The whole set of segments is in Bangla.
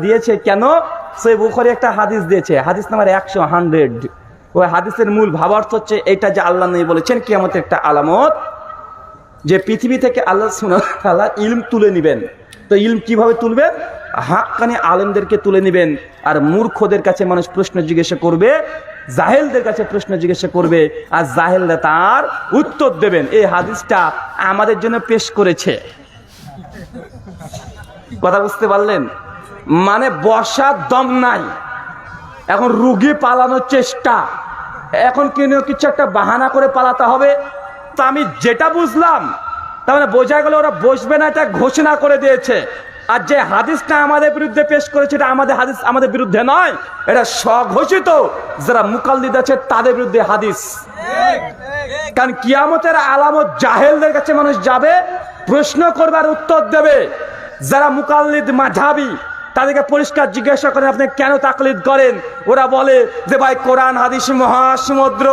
দিয়েছে কেন? সহিহ বুখারী একটা হাদিস দিয়েছে, হাদিস নাম্বার 100। ওই হাদিসের মূল ভাবার্থ হচ্ছে এটা যে আল্লাহ নবী বলেছেন কিয়ামতের একটা আলামত, যে পৃথিবী থেকে আল্লাহ সুবহানাহু ওয়া তাআলা ইলম তুলে নেবেন। তো ইলম কিভাবে তুলবেন? হাক্কানি আলেমদেরকে তুলে নেবেন, আর মূর্খদের কাছে মানুষ প্রশ্ন জিজ্ঞাসা করবে, জাহেলদের কাছে প্রশ্ন জিজ্ঞাসা করবে, আর জাহেলরা তার উত্তর দেবেন। এই হাদিসটা আমাদের জন্য পেশ করেছে। কথা বুঝতে পারলেন? মানে বসার দম নাই, এখন রুগী পালানোর চেষ্টা, এখন কিছু একটা বাহানা করে পালাতে হবে। তা আমি যেটা বুঝলাম, তার মানে বোঝা গেল ওরা বসবে না, এটা ঘোষণা করে দিয়েছে। আর যে হাদিসটা আমাদের বিরুদ্ধে পেশ করেছে, এটা আমাদের হাদিস, আমাদের বিরুদ্ধে নয়, এটা স্বঘোষিত যারা মুকাল্লিদ আছে তাদের বিরুদ্ধে হাদিস। কারণ কিয়ামতের আলামত জাহেলদের কাছে মানুষ যাবে, প্রশ্ন করবে আর উত্তর দেবে। যারা মুকাল্লিদ মাযহাবী তাদেরকে পরিষ্কার জিজ্ঞাসা করেন আপনি কেন তাকলিদ করেন, ওরা বলে যে ভাই কোরআন হাদিস মহাসমুদ্র,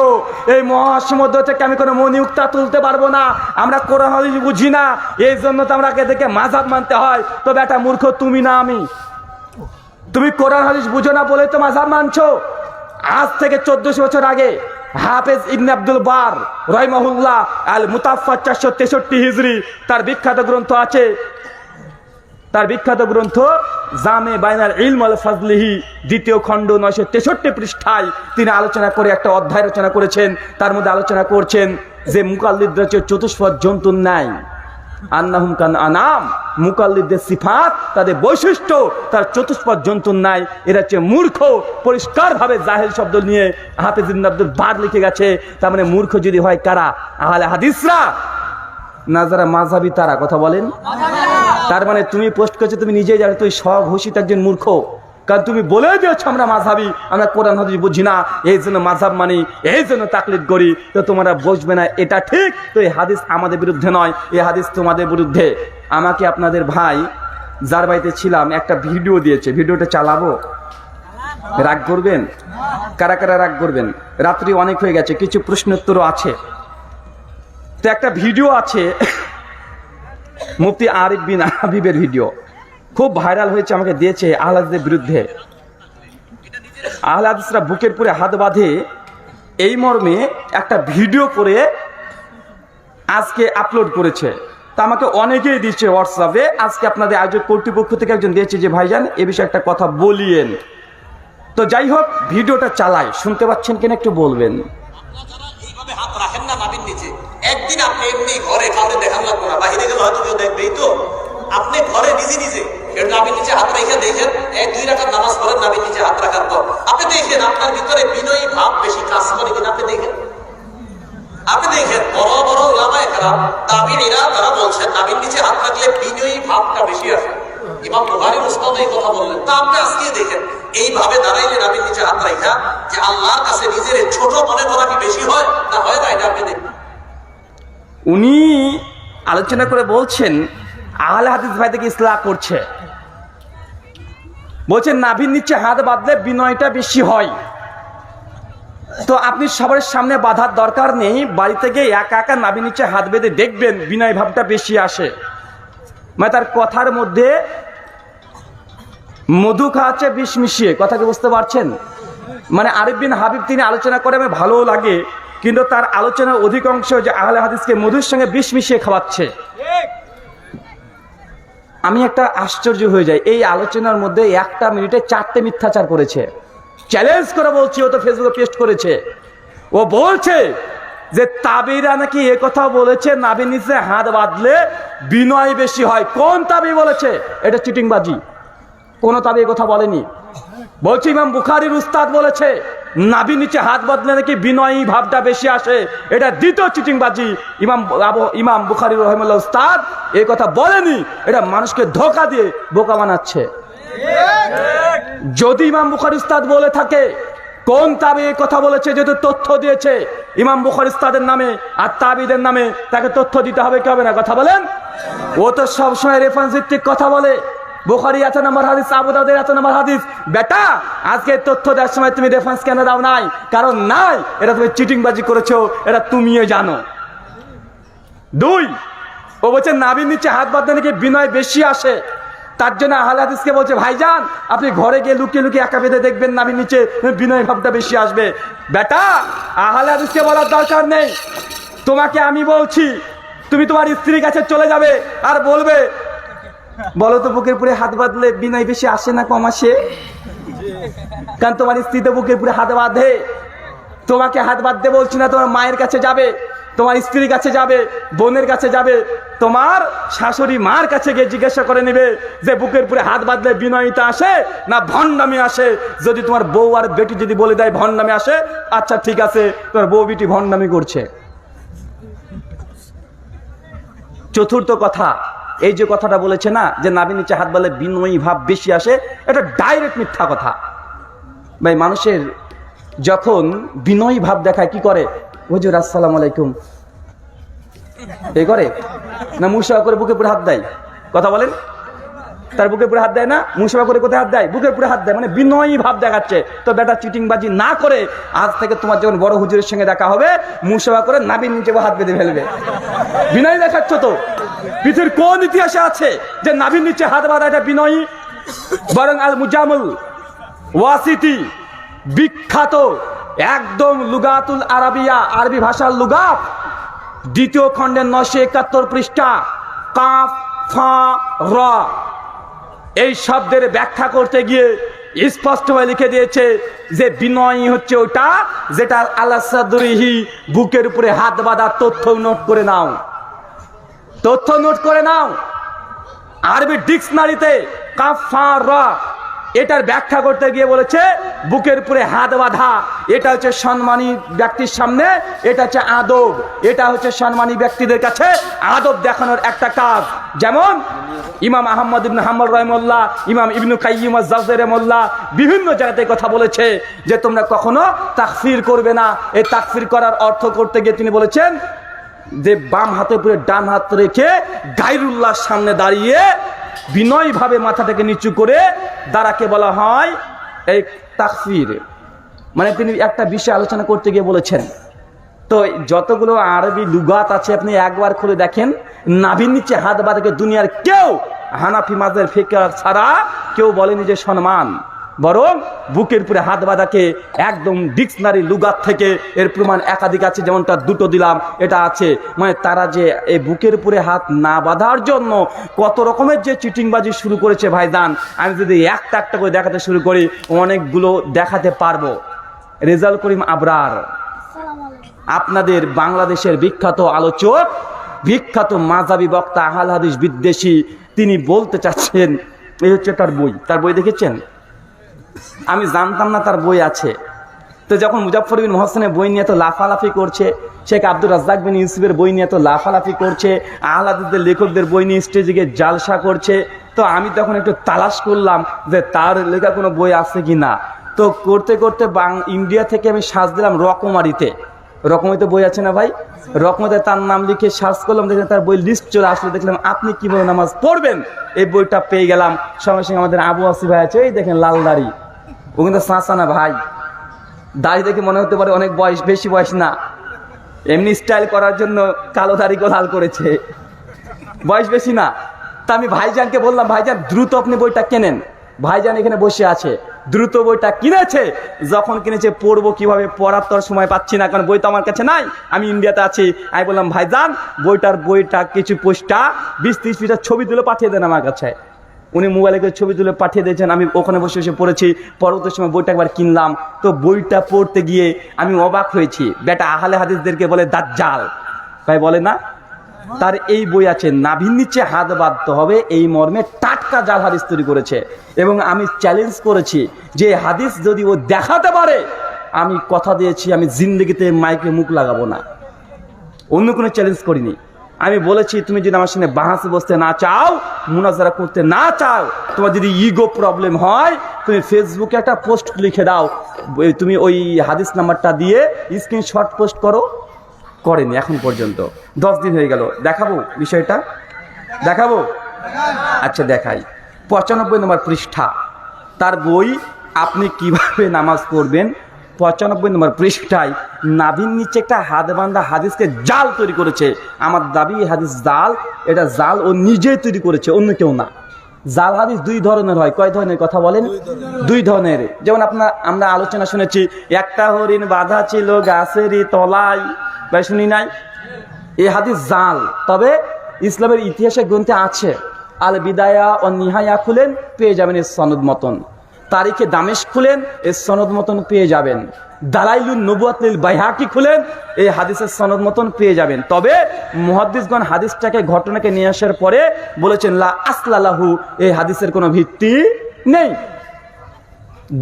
এই মহাসমুদ্র থেকে আমি কোনো মণিমুক্তা তুলতে পারবো না, আমরা কোরআন হাদিস বুঝি না, এই জন্য তো আমরা এদেরকে মাযহাব মানতে হয়। তো বেটা মূর্খ তুমি না আমি, তুমি কোরআন হাদিস বুঝো না বলে তো মাযহাব মানছো। আজ থেকে 1400 বছর আগে হাফেজ ইবনে আব্দুল বার রাহিমাহুল্লাহ আল মুতাফফাত 463 হিজরি, তার বিখ্যাত গ্রন্থ আছে, তার বিখ্যাত গ্রন্থ জামে বাইনাল ইলম ওয়াল ফাজলিহি, 2য় খণ্ড 963 পৃষ্ঠায় তিনি আলোচনা করে একটা অধ্যায় রচনা করেছেন। তার মধ্যে আলোচনা করছেন যে মুকাল্লিদরা হচ্ছে চতুষ্পদ জন্তুর ন্যায়, আন্নাহুম কান আনাম, মুকাল্লিদদের সিফাত, তাদের বৈশিষ্ট্য তার চতুষ্পদ জন্তুর ন্যায়, এরা হচ্ছে মূর্খ। পরিষ্কারভাবে জাহেল শব্দ নিয়ে হাফেজ ইবনে আব্দুল বার লিখে গেছে। তার মানে মূর্খ যদি হয় কারা? আহলে হাদিসরা, না যারা মাযহাবী তারা। কথা বলেন? তার মানে তুমি পোস্ট করছো, তুমি নিজেই জানো তুই স্বঘোষিত একজন মূর্খ। কারণ তুমি বলে দিয়েছ আমরা মাযহাবী, আমরা কোরআন হাদিস বুঝি না, এই জন্য মাযহাব মানি, এই জন্য তাকলিদ করি। তো তোমরা বুঝবে না এটা ঠিক, তো এই হাদিস আমাদের বিরুদ্ধে নয়, এই হাদিস তোমাদের বিরুদ্ধে। আমাকে আপনাদের ভাই যার বাড়িতে ছিলাম একটা ভিডিও দিয়েছে, ভিডিওটা চালাবো? রাগ করবেন? কারা কারা রাগ করবেন? রাত্রি অনেক হয়ে গেছে, কিছু প্রশ্নোত্তরও আছে। তো একটা ভিডিও আছে মুফতি আরিফ বিন হাবিবের ভিডিও, খুব ভাইরাল হয়েছে, আমাকে দিয়েছে আহলে হাদিসদের বিরুদ্ধে। আহলে হাদিসরা বুকের পুরে হাত বাঁধে এই মর্মে একটা ভিডিও করে আজকে আপলোড করেছে। তা আমাকে অনেকেই দিচ্ছে হোয়াটসঅ্যাপে। আজকে আপনাদের আয়োজক কর্তৃপক্ষ থেকে একজন দিয়েছে যে ভাইজান এ বিষয়ে একটা কথা বলিয়েন। তো যাই হোক, ভিডিওটা চালাই, শুনতে পাচ্ছেন কিনা একটু বলবেন। হাত রাখেন না নাভির নিচে। একদিন আপনি এমনি ঘরে কাউকে দেখান লাগবে না, বাহিরে গেলে হয়তো কেউ দেখবেই, তো আপনি ঘরে নিজে নিজে নাভির নিচে হাত রেখে দেখেন, 2 রাকাত নামাজ পড়েন নাভির নিচে হাত রাখার পর আপনি দেখেন আপনার ভিতরে বিনয়ী ভাব বেশি কাজ করে কিনা। আপনি দেখেন বড় বড় উলামায়ে কেরাম তাবিঈরা তারা বলছেন নাভির নিচে হাত রাখলে বিনয়ী ভাবটা বেশি আসে। ইমাম বুখারী উস্তাদ এই কথা বললেন। তা আপনি আজকে দেখেন এইভাবে দাঁড়াইলে নাভির নিচে হাত রাখা যে আল্লাহর কাছে নিজের ছোট মনে করা কি বেশি হয় না হয় না? এটা আপনি দেখেন। উনি আলোচনা করে বলছেন আহলে হাদিস ভাইদেরকে ইসলাহ করছে, বলছেন নাভির নিচে হাত বাঁধলে বিনয়টা বেশি হয়। তো আপনি সবার সামনে বাঁধার দরকার নেই, বাড়িতে গিয়ে একা একা নাভির নিচে হাত বেঁধে দেখবেন বিনয় ভাবটা বেশি আসে। মানে তার কথার মধ্যে মধু খাওয়াচ্ছে বিষ মিশিয়ে। কথা কি বুঝতে পারছেন? মানে আরিফ বিন হাবিব তিনি আলোচনা করে আমার ভালো লাগে, কিন্তু তার আলোচনার অধিকাংশ যে আহলে হাদিসকে মধুর সঙ্গে বিষ মিশিয়ে খাওয়াচ্ছে। আমি একটা আশ্চর্য হয়ে যাই, এই আলোচনার মধ্যে 1 মিনিটে 4টে মিথ্যাচার করেছে। চ্যালেঞ্জ করে বলছি, ও তো ফেসবুকে পোস্ট করেছে। ও বলছে যে তাবিরা নাকি এ কথা বলেছে নাভির নিচে হাত বাঁধলে বিনয় বেশি হয়। কোন তাবি বলেছে? এটা চিটিংবাজি, কোন তাবি কথা বলেনি। বলছি ইমাম বুখারীর উস্তাদ বলেছে নাভির নিচে হাত বাঁধলে নাকি বিনয়ী ভাবটা বেশি আসে। এটা দ্বিতীয় চিটিংবাজি। ইমাম বুখারী রাহিমাহুল্লাহ উস্তাদ এই কথা বলেনি, এটা মানুষকে ধোঁকা দিয়ে বোকা বানাচ্ছে। যদি ইমাম বুখারী উস্তাদ বলে থাকে কোন তাবি এই কথা বলেছে, যেহেতু তথ্য দিয়েছে ইমাম বুখারী উস্তাদের নামে আর তাবিদের নামে, তাকে তথ্য দিতে হবে কি হবে না? কথা বলেন। ও তো সবসময় রেফারেন্স ভিত্তিক কথা বলে, বুখারী এত নম্বর হাদিস, আবু দাউদের এত নম্বর হাদিস। বেটা আজকে তথ্য দেওয়ার সময় তুমি রেফারেন্স কেন দাও নাই? কারণ নাই, এটা তুমি চিটিংবাজি করেছো, এটা তুমিও জানো। 2, ও বলছে নাভির নিচে হাত বাঁধলে নাকি বিনয় বেশি আসে। তার জন্য আহলে হাদিসকে বলছে ভাইজান আপনি ঘরে গিয়ে লুকিয়ে লুকিয়ে একা বেঁধে দেখবেন নাভির নিচে বিনয় ভাবটা বেশি আসবে। বেটা আহলে হাদিসকে বলার দরকার নেই, তোমাকে আমি বলছি। তুমি তোমার স্ত্রীর কাছে চলে যাবে আর বলবে বলো তো বুকের উপরে হাত বাঁধলে বিনয় বেশি আসে না কম আসে? কারণ তোমার স্ত্রী তো বুকের উপরে হাত বাঁধে। তোমাকে হাত বাঁধতে বলছি না, তোমার মায়ের কাছে যাবে, তোমার স্ত্রীর কাছে যাবে, বোনের কাছে যাবে, তোমার শাশুড়ি মার কাছে গিয়ে জিজ্ঞাসা করে নেবে যে বুকের উপরে হাত বাঁধলে বিনয়িতা আসে না ভণ্ডামি আসে। যদি তোমার বউ আর বেটি যদি বলে দেয় ভণ্ডামি আসে, আচ্ছা ঠিক আছে, তোমার বউ বেটি ভণ্ডামি করছে। চতুর্থ কথা, এই যে কথাটা বলেছে না যে নাভির নিচে হাত বাঁধলে বিনয়ী ভাব বেশি আসে, এটা ডাইরেক্ট মিথ্যা কথা। ভাই মানুষের যখন বিনয়ী ভাব দেখায় কি করে? হুজুর আসসালামু আলাইকুম এই করে না মুসাফা করে বুকের উপরে হাত দেয়? কথা বলেন, তার বুকের উপরে হাত দেয় না? মুসাফা করে কোথায় হাত দেয়? বুকের উপরে হাত দেয়, মানে বিনয়ী ভাব দেখাচ্ছে। তো বেটা চিটিংবাজি না করে আজ থেকে তোমার যখন বড় হুজুরের সঙ্গে দেখা হবে মুসাফা করে নাভির নিচে হাত বেঁধে ফেলবে। বিনয়ী দেখাচ্ছ তো? পৃথিবীর কোন ইতিহাসে আছে যে নাভির নিচে হাত বাঁধা এটা বিনয়ী? বরং আল মুজামুল ওয়াসিতি বিখ্যাত একদম লুগাতুল আরাবিয়া, আরবি ভাষার লুগাত, দ্বিতীয় খণ্ডের 971 পৃষ্ঠা, কাফ ফা র, এই শব্দের ব্যাখ্যা করতে গিয়ে স্পষ্টভাবে লিখে দিয়েছে যে বিনয়ী হচ্ছে ওটা যেটা আলা সাদরিহি, বুকের উপরে হাত বাঁধা। তথ্য নোট করে নাও, তথ্য নোট করে নাও। আরবি ডিকশনারিতে কাফ ফা র এটার ব্যাখ্যা করতে গিয়ে বলেছে বুকের উপরে হাত বাঁধা এটা হচ্ছে সম্মানী ব্যক্তির সামনে, এটা হচ্ছে আদব, এটা হচ্ছে সম্মানী ব্যক্তিদের কাছে আদব দেখানোর একটা কাজ। যেমন ইমাম আহমদ ইবনে হাম্বল রাহিমাহুল্লাহ, ইমাম ইবনে কাইয়িম আয-যাওজিয়্যী রাহিমাহুল্লাহ বিভিন্ন জায়গাতে কথা বলেছে যে তোমরা কখনো তাকফির করবে না। এই তাকফির করার অর্থ করতে গিয়ে তিনি বলেছেন যে বাম হাতের উপরে ডান হাত রেখে গায়রুল্লাহর সামনে দাঁড়িয়ে বিনয় ভাবে মাথাটাকে নিচু করে দাঁড়াকে বলা হয় এই তাকফির। মানে তিনি একটা বিষয় আলোচনা করতে গিয়ে বলেছেন। তো যতগুলো আরবি লুগাত আছে আপনি একবার খুলে দেখেন, নাভির নিচে হাত বাঁধাকে দুনিয়ার কেউ হানাফি মাযহাবের ফিকহ ছাড়া কেউ বলেনি যে সম্মান, বরং বুকের উপরে হাত বাঁধাকে একদম ডিকশনারি লুগাত থেকে এর প্রমাণ একাধিক আছে। যেমনটা দুটো দিলাম, এটা আছে। মানে তারা যে এই বুকের উপরে হাত না বাঁধার জন্য কত রকমের যে চিটিংবাজি শুরু করেছে ভাইজান, আমি যদি একটা একটা করে দেখাতে শুরু করি অনেকগুলো দেখাতে পারবো। রেজাউল করিম আবরার আপনাদের বাংলাদেশের বিখ্যাত আলোচক, বিখ্যাত মাযহাবী বক্তা, আহলে হাদিস বিদ্বেষী, তিনি বলতে চাচ্ছেন এই হচ্ছে তার বই। তার বই দেখেছেন? আমি জানতাম না তার বই আছে। তো যখন মুজাফফর বিন মুহসিনের বই নিয়ে তো লাফালাফি করছে, শেখ আব্দুর রাজ্জাক বিন ইউসুফের বই নিয়ে তো লাফালাফি করছে, আহলে হাদিসদের লেখকদের বই নিয়ে স্টেজে গিয়ে জালসা করছে, তো আমি তখন একটু তালাশ করলাম যে তার লেখা কোনো বই আছে কি না। তো করতে করতে ইন্ডিয়া থেকে আমি সার্চ দিলাম রকমারিতে। রকমারিতে বই আছে না ভাই? রকমারিতে তার নাম লিখে সার্চ করলাম, দেখলাম তার বই লিস্ট চলে আসলো। দেখলাম আপনি কিভাবে নামাজ পড়বেন এই বইটা পেয়ে গেলাম। সঙ্গে সঙ্গে আমাদের আবু আসি ভাই আছে, এই দেখেন লাল দাড়ি, ও কিন্তু চাচা না ভাই, দাড়ি দেখে মনে হতে পারে অনেক বয়স, বেশি বয়স না, এমনি স্টাইল করার জন্য কালো দাড়িকে লাল করেছে, বয়স বেশি না। তা আমি ভাইজানকে বললাম ভাইজান দ্রুত আপনি বইটা কেনেন। ভাইজান এখানে বসে আছে, দ্রুত বইটা কিনেছে। যখন কিনেছে পড়বো কিভাবে, পড়ার তো সময় পাচ্ছি না, কারণ বই তো আমার কাছে নাই, আমি ইন্ডিয়াতে আছি। আমি বললাম ভাইজান বইটা কিছু পোস্টটা 20-30 পৃষ্ঠার ছবি তুলে পাঠিয়ে দেন আমার কাছে। উনি মোবাইলে করে ছবি তুলে পাঠিয়ে দিয়েছেন, আমি ওখানে বসে বসে পড়েছি। পরবর্তী সময় বইটা একবার কিনলাম। তো বইটা পড়তে গিয়ে আমি অবাক হয়েছি। বেটা আহলে হাদিসদেরকে বলে দাজ্জাল ভাই, বলে না? তার এই বই আছে, নাভির নিচে হাত বাঁধতে হবে এই মর্মে টাটকা জাল হাদিস তৈরি করেছে। এবং আমি চ্যালেঞ্জ করেছি যে হাদিস যদি ও দেখাতে পারে, আমি কথা দিয়েছি আমি জিন্দগিতে মাইকে মুখ লাগাবো না। অন্য কোনো চ্যালেঞ্জ করিনি। আমি বলেছি তুমি যদি আমার সঙ্গে বাহাসে বসতে না চাও, মুনাজারা করতে না চাও, তোমার যদি ইগো প্রবলেম হয়, তুমি ফেসবুকে একটা পোস্ট লিখে দাও, তুমি ওই হাদিস নাম্বারটা দিয়ে স্ক্রিনশট পোস্ট করো। করেনি এখন পর্যন্ত, 10 দিন হয়ে গেল। দেখাবো বিষয়টা, দেখাবো? আচ্ছা দেখাই। 95 নম্বর পৃষ্ঠা তার বই, আপনি কিভাবে নামাজ পড়বেন। 95 নম্বর পৃষ্ঠায় নাভির নিচে একটা হাত বান্ধা হাদিসকে জাল তৈরি করেছে। আমার দাবি হাদিস জাল, এটা জাল ও নিজেই তৈরি করেছে, অন্য কেউ না। জাল হাদিস দুই ধরনের হয়। কয় ধরনের কথা বলেন? দুই ধরনের। যেমন আমরা আলোচনা শুনেছি, একটা হরিণ বাঁধা ছিল গাছেরই তলায়, ভাই শুনি নাই? এই হাদিস জাল। তবে ইসলামের ইতিহাসের গ্রন্থে আছে। আল বিদায়া ও নিহায়া খুলেন, পেয়ে যাবেন এর সনদ মতন। তারিখে দামেশ খুলেন, এর সনদ মতন পেয়ে যাবেন। দালাইলুন নবুয়াত লিল বাইহাকি খুলেন, এই হাদিসের সনদ মতন পেয়ে যাবেন। তবে মুহাদ্দিসগণ হাদিসটাকে, ঘটনাকে নিয়ে আসার পরে বলেছেন লা আসলালাহু, এই হাদিসের কোনো ভিত্তি নেই।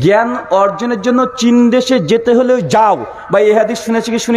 জ্ঞান অর্জনের জন্য চীন দেশে যেতে হলেও যাও, বা এই হাদিস শুনেছি কি শুনি